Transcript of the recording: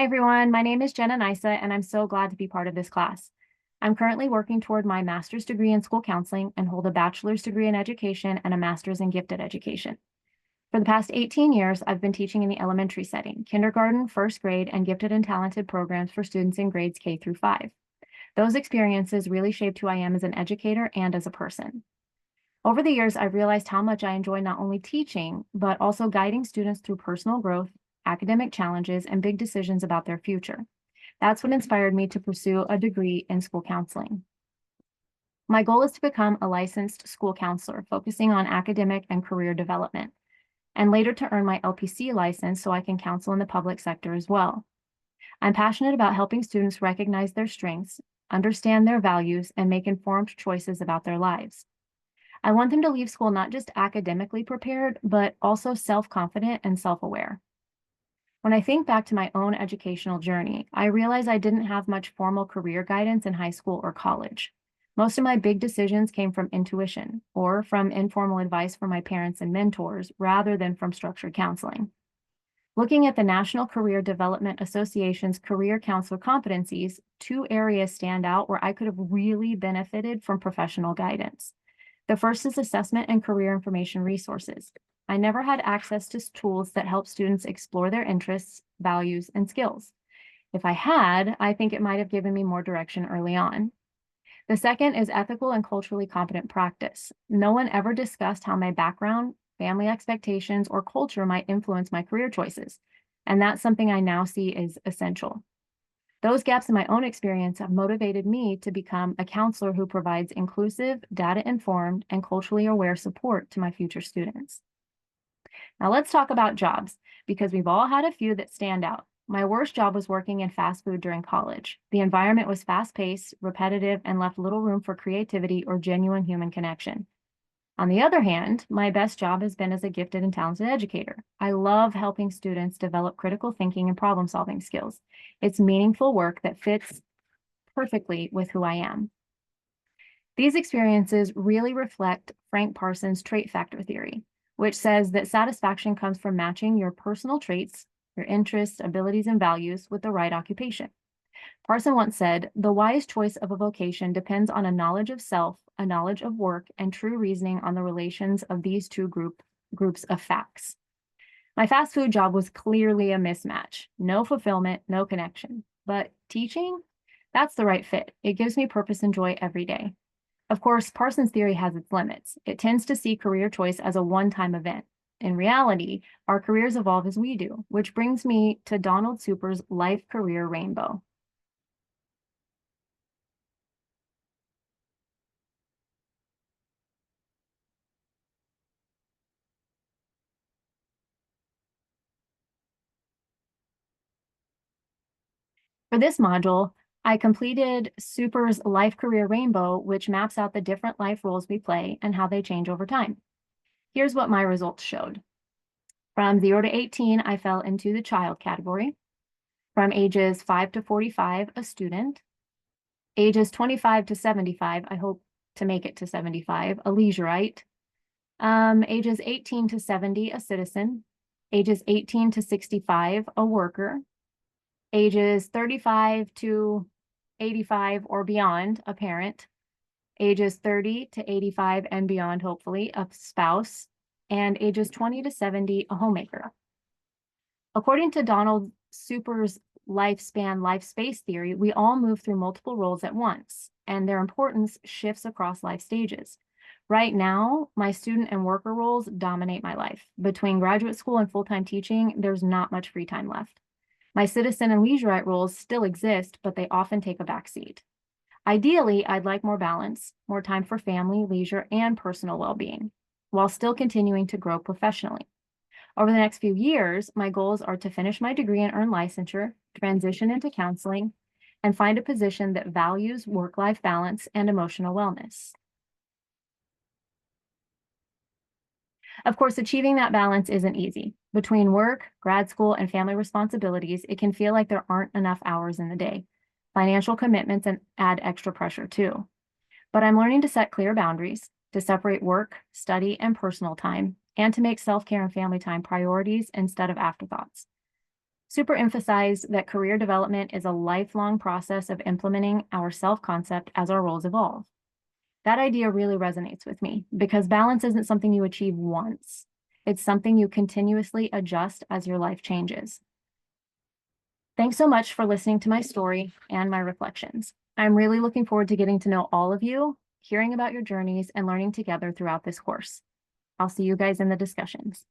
Hi, everyone. My name is Jenna Nisa, and I'm so glad to be part of this class. I'm currently working toward my master's degree in school counseling and hold a bachelor's degree in education and a master's in gifted education. For the past 18 years, I've been teaching in the elementary setting, kindergarten, first grade, and gifted and talented programs for students in grades K through 5. Those experiences really shaped who I am as an educator and as a person. Over the years, I've realized how much I enjoy not only teaching, but also guiding students through personal growth, academic challenges, and big decisions about their future. That's what inspired me to pursue a degree in school counseling. My goal is to become a licensed school counselor, focusing on academic and career development, and later to earn my LPC license so I can counsel in the public sector as well. I'm passionate about helping students recognize their strengths, understand their values, and make informed choices about their lives. I want them to leave school not just academically prepared, but also self-confident and self-aware. When I think back to my own educational journey, I realize I didn't have much formal career guidance in high school or college. Most of my big decisions came from intuition or from informal advice from my parents and mentors rather than from structured counseling. Looking at the National Career Development Association's career counselor competencies, 2 areas stand out where I could have really benefited from professional guidance. The first is assessment and career information resources. I never had access to tools that help students explore their interests, values, and skills. If I had, I think it might have given me more direction early on. The second is ethical and culturally competent practice. No one ever discussed how my background, family expectations, or culture might influence my career choices, and that's something I now see is essential. Those gaps in my own experience have motivated me to become a counselor who provides inclusive, data-informed, and culturally aware support to my future students. Now let's talk about jobs, because we've all had a few that stand out. My worst job was working in fast food during college. The environment was fast-paced, repetitive, and left little room for creativity or genuine human connection. On the other hand, my best job has been as a gifted and talented educator. I love helping students develop critical thinking and problem-solving skills. It's meaningful work that fits perfectly with who I am. These experiences really reflect Frank Parsons' trait factor theory, which says that satisfaction comes from matching your personal traits, your interests, abilities, and values with the right occupation. Parson once said, "The wise choice of a vocation depends on a knowledge of self, a knowledge of work, and true reasoning on the relations of these two groups of facts." My fast food job was clearly a mismatch. No fulfillment, no connection. But teaching? That's the right fit. It gives me purpose and joy every day. Of course, Parsons' theory has its limits. It tends to see career choice as a one-time event. In reality, our careers evolve as we do, which brings me to Donald Super's life career rainbow. For this module, I completed Super's Life Career Rainbow, which maps out the different life roles we play and how they change over time. Here's what my results showed. From 0 to 18, I fell into the child category. From ages 5 to 45, a student. Ages 25 to 75, I hope to make it to 75, a leisurite. Ages 18 to 70, a citizen. Ages 18 to 65, a worker. Ages 35 to 85 or beyond, a parent. Ages 30 to 85 and beyond, hopefully, a spouse. And ages 20 to 70, a homemaker. According to Donald Super's lifespan life space theory, we all move through multiple roles at once, and their importance shifts across life stages. Right now, my student and worker roles dominate my life. Between graduate school and full-time teaching, there's not much free time left. My citizen and leisurite roles still exist, but they often take a backseat. Ideally, I'd like more balance, more time for family, leisure, and personal well-being, while still continuing to grow professionally. Over the next few years, my goals are to finish my degree and earn licensure, transition into counseling, and find a position that values work-life balance and emotional wellness. Of course, achieving that balance isn't easy. Between work, grad school, and family responsibilities, it can feel like there aren't enough hours in the day. Financial commitments add extra pressure too. But I'm learning to set clear boundaries, to separate work, study, and personal time, and to make self-care and family time priorities instead of afterthoughts. super emphasized that career development is a lifelong process of implementing our self-concept as our roles evolve. That idea really resonates with me because balance isn't something you achieve once. It's something you continuously adjust as your life changes. Thanks so much for listening to my story and my reflections. I'm really looking forward to getting to know all of you, hearing about your journeys, and learning together throughout this course. I'll see you guys in the discussions.